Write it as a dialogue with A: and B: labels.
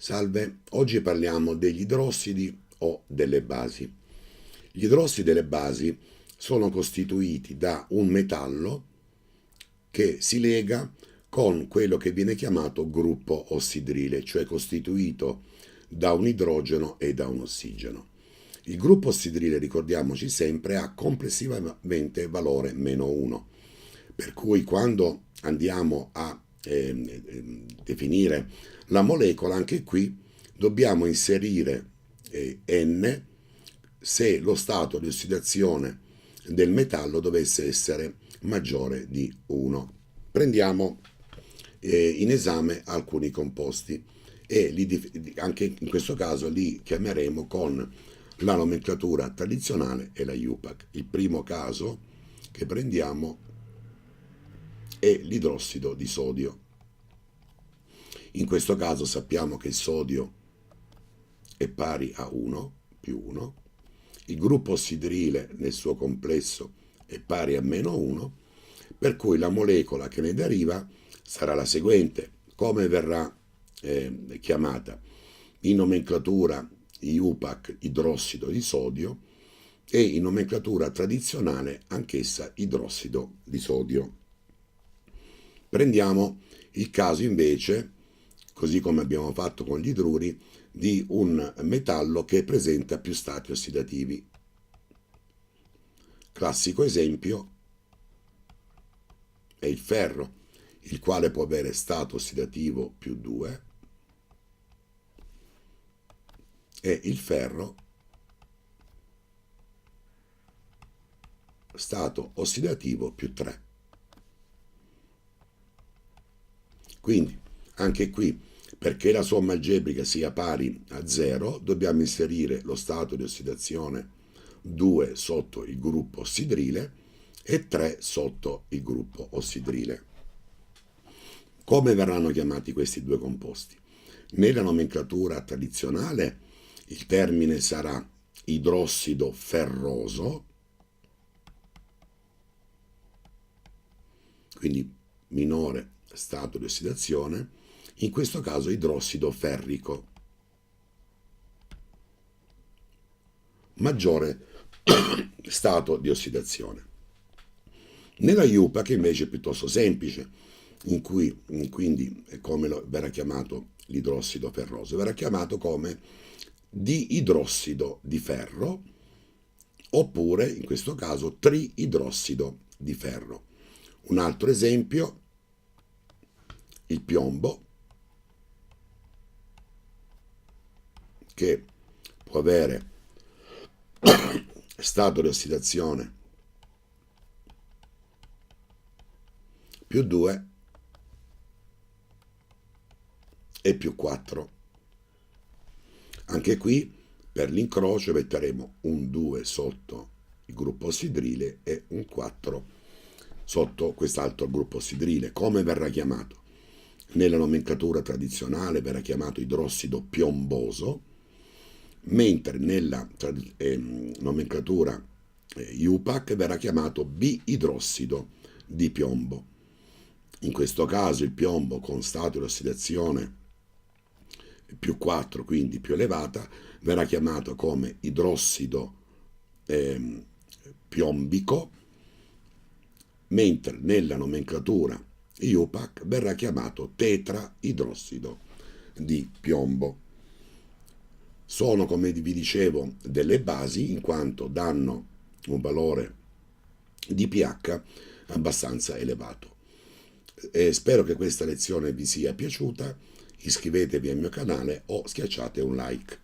A: Salve, oggi parliamo degli idrossidi o delle basi. Gli idrossidi e le basi sono costituiti da un metallo che si lega con quello che viene chiamato gruppo ossidrile, cioè costituito da un idrogeno e da un ossigeno. Il gruppo ossidrile, ricordiamoci sempre, ha complessivamente valore -1, per cui quando andiamo a definire la molecola, anche qui dobbiamo inserire N se lo stato di ossidazione del metallo dovesse essere maggiore di 1. Prendiamo in esame alcuni composti e anche in questo caso li chiameremo con la nomenclatura tradizionale e la IUPAC. Il primo caso che prendiamo è l'idrossido di sodio. In questo caso sappiamo che il sodio è pari a 1 più 1, il gruppo ossidrile nel suo complesso è pari a -1, per cui la molecola che ne deriva sarà la seguente. Come verrà chiamata? In nomenclatura IUPAC idrossido di sodio e in nomenclatura tradizionale anch'essa idrossido di sodio. Prendiamo il caso invece, così come abbiamo fatto con gli idruri, di un metallo che presenta più stati ossidativi. Classico esempio è il ferro, il quale può avere stato ossidativo +2 e il ferro stato ossidativo +3. Quindi, anche qui, perché la somma algebrica sia pari a 0, dobbiamo inserire lo stato di ossidazione 2 sotto il gruppo ossidrile e 3 sotto il gruppo ossidrile. Come verranno chiamati questi due composti? Nella nomenclatura tradizionale il termine sarà idrossido ferroso, quindi minore stato di ossidazione, in questo caso idrossido ferrico, maggiore stato di ossidazione. Nella IUPAC invece è piuttosto semplice, in cui quindi come verrà chiamato l'idrossido ferroso? Verrà chiamato come diidrossido di ferro, oppure in questo caso triidrossido di ferro. Un altro esempio, il piombo, che può avere stato di ossidazione +2 e +4. Anche qui per l'incrocio metteremo un 2 sotto il gruppo ossidrile e un 4 sotto quest'altro gruppo ossidrile. Come verrà chiamato? Nella nomenclatura tradizionale verrà chiamato idrossido piomboso, mentre nella nomenclatura IUPAC verrà chiamato biidrossido di piombo. In questo caso il piombo con stato di ossidazione +4, quindi più elevata, verrà chiamato come idrossido piombico, mentre nella nomenclatura IUPAC verrà chiamato tetraidrossido di piombo. Sono, come vi dicevo, delle basi in quanto danno un valore di pH abbastanza elevato. Spero che questa lezione vi sia piaciuta, iscrivetevi al mio canale o schiacciate un like.